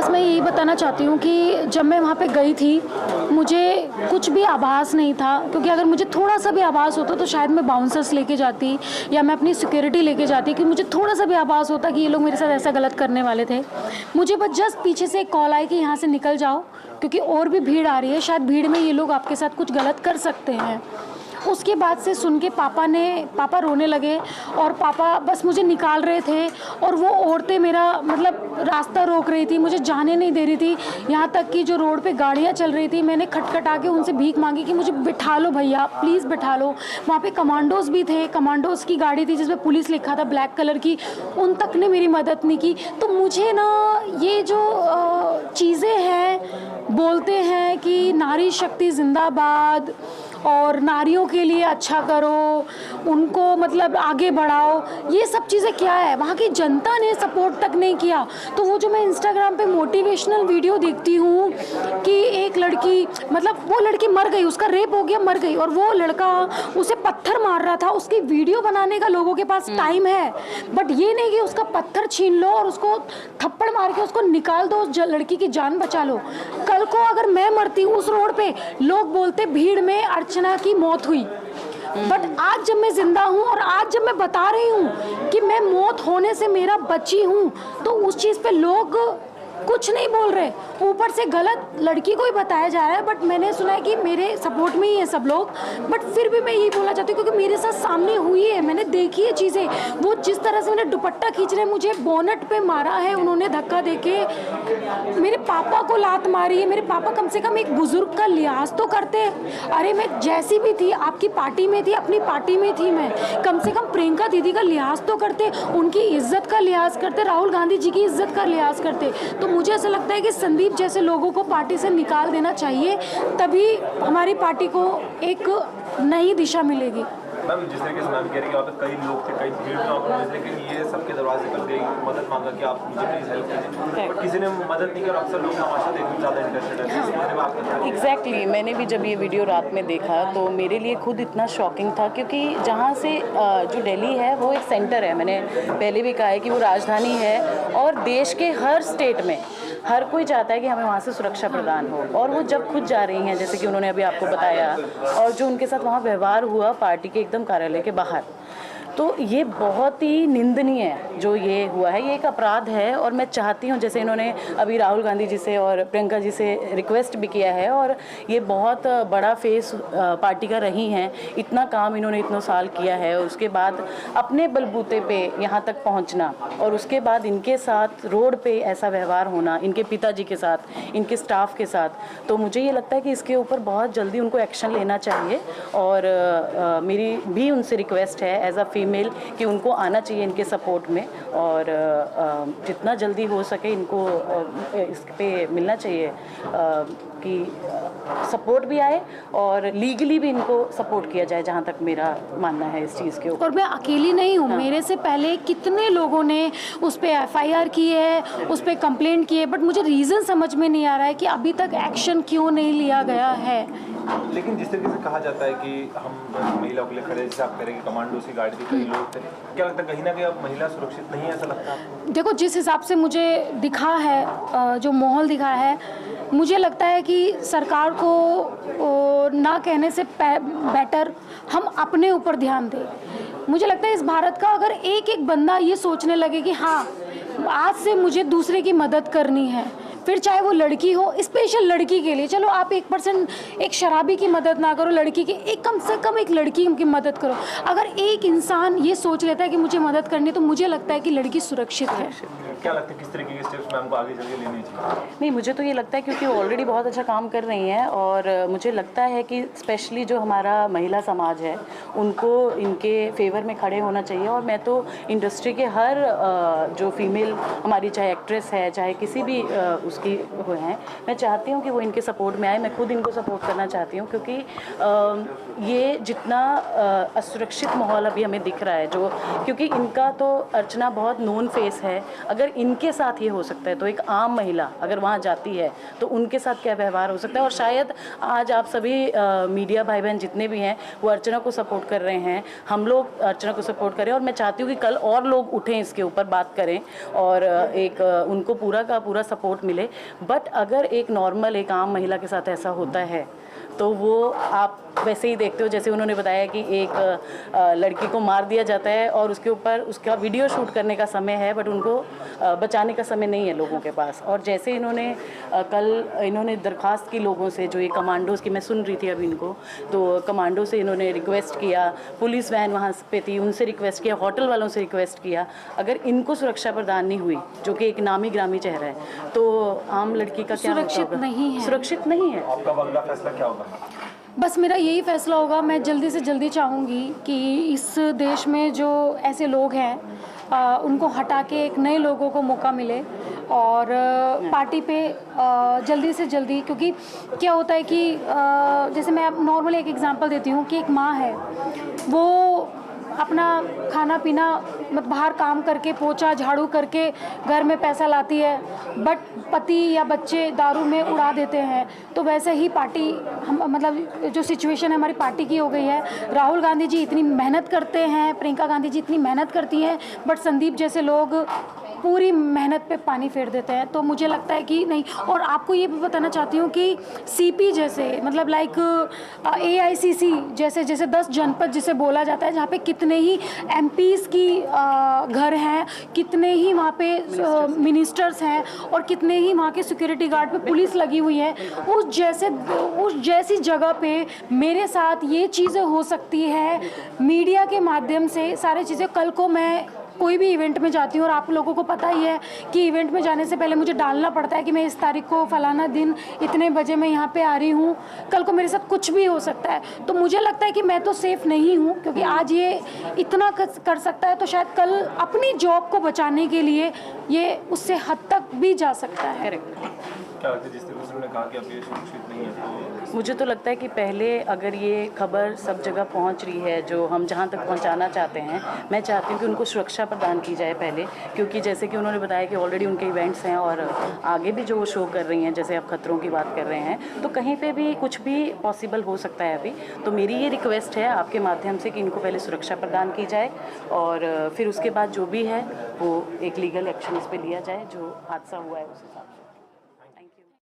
बस मैं यही बताना चाहती हूँ कि जब मैं वहाँ पे गई थी मुझे कुछ भी आभास नहीं था, क्योंकि अगर मुझे थोड़ा सा भी आभास होता तो शायद मैं बाउंसर्स लेके जाती या मैं अपनी सिक्योरिटी लेके जाती, कि मुझे थोड़ा सा भी आभास होता कि ये लोग मेरे साथ ऐसा गलत करने वाले थे। मुझे बस जस्ट पीछे से एक कॉल आई कि यहाँ से निकल जाओ, क्योंकि और भी भीड़ आ रही है, शायद भीड़ में ये लोग आपके साथ कुछ गलत कर सकते हैं। उसके बाद से सुन के पापा रोने लगे और पापा बस मुझे निकाल रहे थे, और वो औरतें मेरा मतलब रास्ता रोक रही थी, मुझे जाने नहीं दे रही थी। यहाँ तक कि जो रोड पे गाड़ियाँ चल रही थी, मैंने खटखटा के उनसे भीख मांगी कि मुझे बिठा लो भैया, प्लीज़ बिठा लो। वहाँ पे कमांडोज भी थे, कमांडोज की गाड़ी थी जिसमें पुलिस लिखा था ब्लैक कलर की, उन तक ने मेरी मदद नहीं की। तो मुझे ना ये जो चीज़ें हैं, बोलते हैं कि नारी शक्ति जिंदाबाद और नारियों के लिए अच्छा करो, उनको मतलब आगे बढ़ाओ, ये सब चीज़ें क्या है, वहाँ की जनता ने सपोर्ट तक नहीं किया। तो वो जो मैं इंस्टाग्राम पे मोटिवेशनल वीडियो देखती हूँ कि एक लड़की, मतलब वो लड़की मर गई, उसका रेप हो गया, मर गई, और वो लड़का उसे पत्थर मार रहा था, उसकी वीडियो बनाने का लोगों के पास टाइम है, बट ये नहीं कि उसका पत्थर छीन लो और उसको थप्पड़ मार के उसको निकाल दो, उस लड़की की जान बचा लो। कल को अगर मैं मरती उस रोड पे, लोग बोलते भीड़ में अर्चना की मौत हुई, बट आज जब मैं जिंदा हूँ और आज जब मैं बता रही हूँ कि मैं मौत होने से मेरा बची हूँ, तो उस चीज़ पे लोग कुछ नहीं बोल रहे। ऊपर से गलत लड़की को ही बताया जा रहा है, बट मैंने सुना है कि मेरे सपोर्ट में ही है सब लोग, बट फिर भी मैं यही बोलना चाहती हूँ क्योंकि मेरे साथ सामने हुई है, मैंने देखी है चीज़ें। वो जिस तरह से मैंने दुपट्टा खींच रहे, मुझे बोनट पे मारा है उन्होंने धक्का देके, मेरे पापा को लात मारी है। मेरे पापा कम से कम एक बुजुर्ग का लिहाज तो करते। अरे मैं जैसी भी थी, आपकी पार्टी में थी, अपनी पार्टी में थी, मैं कम से कम प्रियंका दीदी का लिहाज तो करते, उनकी इज्जत का लिहाज करते, राहुल गांधी जी की इज्जत का लिहाज करते। तो मुझे ऐसा लगता है कि संदीप जैसे लोगों को पार्टी से निकाल देना चाहिए, तभी हमारी पार्टी को एक नई दिशा मिलेगी। मैम, जिस तरीके से मैम कह रही है, वहाँ पे कई लोग थे, कई भीड़ में आप लोग, लेकिन ये सबके दरवाजे पर गई, मदद मांगा कि आप मुझे प्लीज़ हेल्प कीजिए, बट किसी ने मदद नहीं की और अक्सर लोग तमाशा देखने ज़्यादा इंटरेस्टेड है। इस बारे में आपका एग्जैक्टली मैंने भी जब ये वीडियो रात में देखा तो मेरे लिए खुद इतना शॉकिंग था, क्योंकि जहाँ से जो दिल्ली है वो एक सेंटर है, मैंने पहले भी कहा है कि वो राजधानी है, और देश के हर स्टेट में हर कोई चाहता है कि हमें वहाँ से सुरक्षा प्रदान हो। और वो जब खुद जा रही हैं, जैसे कि उन्होंने अभी आपको बताया, और जो उनके साथ वहाँ व्यवहार हुआ पार्टी के एकदम कार्यालय के बाहर, तो ये बहुत ही निंदनीय है जो ये हुआ है, ये एक अपराध है। और मैं चाहती हूँ, जैसे इन्होंने अभी राहुल गांधी जी से और प्रियंका जी से रिक्वेस्ट भी किया है, और ये बहुत बड़ा फेस पार्टी का रही हैं, इतना काम इन्होंने इतने साल किया है, उसके बाद अपने बलबूते पे यहाँ तक पहुँचना, और उसके बाद इनके साथ रोड पे ऐसा व्यवहार होना, इनके पिताजी के साथ, इनके स्टाफ के साथ, तो मुझे ये लगता है कि इसके ऊपर बहुत जल्दी उनको एक्शन लेना चाहिए। और मेरी भी उनसे रिक्वेस्ट है एज अ फीमेल कि उनको आना चाहिए इनके सपोर्ट में, और जितना जल्दी हो सके इनको इस पे मिलना चाहिए कि सपोर्ट भी आए और लीगली भी इनको सपोर्ट किया जाए, जहाँ तक मेरा मानना है इस चीज़ के ऊपर। और मैं अकेली नहीं हूँ, मेरे से पहले कितने लोगों ने उस पर FIR की है, उस पर कंप्लेंट की है, बट मुझे रीज़न समझ में नहीं आ रहा है कि अभी तक एक्शन क्यों नहीं लिया गया है। लेकिन जिस तरीके से कहा जाता है कि हम महिलाओं के लिए खड़े, जैसे आप कह रहे हैं कि कमांडो की गाड़ी थी, कई लोग थे, क्या लगता है कहीं ना कहीं अब महिला सुरक्षित नहीं है, ऐसा लगता है आपको? देखो, जिस हिसाब से मुझे दिखा है, जो माहौल दिखा है, मुझे लगता है कि सरकार को ना कहने से बेटर हम अपने ऊपर ध्यान दें। मुझे लगता है इस भारत का अगर एक एक बंदा ये सोचने लगे कि हाँ, आज से मुझे दूसरे की मदद करनी है, फिर चाहे वो लड़की हो, स्पेशल लड़की के लिए, चलो आप 1% एक शराबी की मदद ना करो, लड़की की एक कम से कम एक लड़की की मदद करो। अगर एक इंसान ये सोच लेता है कि मुझे मदद करनी, तो मुझे लगता है कि लड़की सुरक्षित है। क्या लगता है किस तरीके के स्टेप्स मैम को आगे चल के लेने चाहिए? नहीं, मुझे तो ये लगता है क्योंकि ऑलरेडी बहुत अच्छा काम कर रही हैं, और मुझे लगता है कि स्पेशली जो हमारा महिला समाज है उनको इनके फेवर में खड़े होना चाहिए। और मैं तो इंडस्ट्री के हर जो फीमेल हमारी, चाहे एक्ट्रेस है, चाहे किसी भी उसकी वो हैं, मैं चाहती हूँ कि वो इनके सपोर्ट में आए। मैं खुद इनको सपोर्ट करना चाहती हूँ, क्योंकि ये जितना असुरक्षित माहौल अभी हमें दिख रहा है, जो क्योंकि इनका तो अर्चना बहुत नोन फेस है, अगर इनके साथ ये हो सकता है तो एक आम महिला अगर वहाँ जाती है तो उनके साथ क्या व्यवहार हो सकता है। और शायद आज आप सभी मीडिया भाई बहन जितने भी हैं वो अर्चना को सपोर्ट कर रहे हैं, हम लोग अर्चना को सपोर्ट करें, और मैं चाहती हूँ कि कल और लोग उठें, इसके ऊपर बात करें, और एक उनको पूरा का पूरा सपोर्ट मिले। मिले। बट अगर एक नॉर्मल एक आम महिला के साथ ऐसा होता है तो वो आप वैसे ही देखते हो, जैसे उन्होंने बताया कि एक लड़की को मार दिया जाता है और उसके ऊपर उसका वीडियो शूट करने का समय है, बट उनको बचाने का समय नहीं है लोगों के पास। और जैसे इन्होंने दरख्वास्त की लोगों से, जो ये कमांडोज़ की मैं सुन रही थी अभी इनको, तो कमांडो से इन्होंने रिक्वेस्ट किया, पुलिस वैन वहाँ पे थी उनसे रिक्वेस्ट किया, होटल वालों से रिक्वेस्ट किया। अगर इनको सुरक्षा प्रदान नहीं हुई, जो कि एक नामी ग्रामी चेहरा है, तो आम लड़की का क्या सुरक्षित नहीं है। सुरक्षित नहीं है। आपका अगला फैसला क्या होगा? बस मेरा यही फैसला होगा, मैं जल्दी से जल्दी चाहूँगी कि इस देश में जो ऐसे लोग हैं उनको हटा के एक नए लोगों को मौका मिले और पार्टी पे जल्दी से जल्दी, क्योंकि क्या होता है कि जैसे मैं नॉर्मली एक एग्जांपल देती हूँ कि एक माँ है, वो अपना खाना पीना मतलब बाहर काम करके पोछा झाड़ू करके घर में पैसा लाती है, बट पति या बच्चे दारू में उड़ा देते हैं। तो वैसे ही पार्टी हम मतलब जो सिचुएशन है हमारी पार्टी की हो गई है। राहुल गांधी जी इतनी मेहनत करते हैं, प्रियंका गांधी जी इतनी मेहनत करती हैं, बट संदीप जैसे लोग पूरी मेहनत पे पानी फेर देते हैं। तो मुझे लगता है कि नहीं। और आपको ये भी बताना चाहती हूँ कि सीपी जैसे मतलब लाइक AICC जैसे 10 जनपद जिसे बोला जाता है, जहाँ पे कितने ही MPs की घर हैं, कितने ही वहाँ पे मिनिस्टर्स हैं और कितने ही वहाँ के सिक्योरिटी गार्ड पे पुलिस लगी हुई है, उस जैसी जगह पे मेरे साथ ये चीज़ें हो सकती है मीडिया के माध्यम से। सारी चीज़ें, कल को मैं कोई भी इवेंट में जाती हूँ और आप लोगों को पता ही है कि इवेंट में जाने से पहले मुझे डालना पड़ता है कि मैं इस तारीख को फलाना दिन इतने बजे मैं यहाँ पे आ रही हूँ। कल को मेरे साथ कुछ भी हो सकता है, तो मुझे लगता है कि मैं तो सेफ नहीं हूँ, क्योंकि आज ये इतना कर सकता है तो शायद कल अपनी जॉब को बचाने के लिए ये उससे हद तक भी जा सकता है। क्या लगता है जिस तरीके से उन्होंने कहा कि अब ये सुरक्षित नहीं है? मुझे तो लगता है कि पहले अगर ये खबर सब जगह पहुंच रही है, जो हम जहां तक पहुंचाना चाहते हैं, मैं चाहती हूँ कि उनको सुरक्षा प्रदान की जाए पहले, क्योंकि जैसे कि उन्होंने बताया कि ऑलरेडी उनके इवेंट्स हैं और आगे भी जो वो शो कर रही हैं, जैसे आप खतरों की बात कर रहे हैं, तो कहीं पे भी कुछ भी पॉसिबल हो सकता है अभी। तो मेरी ये रिक्वेस्ट है आपके माध्यम से कि इनको पहले सुरक्षा प्रदान की जाए और फिर उसके बाद जो भी है वो एक लीगल एक्शन इस पर लिया जाए, जो हादसा हुआ है उस हिसाब से।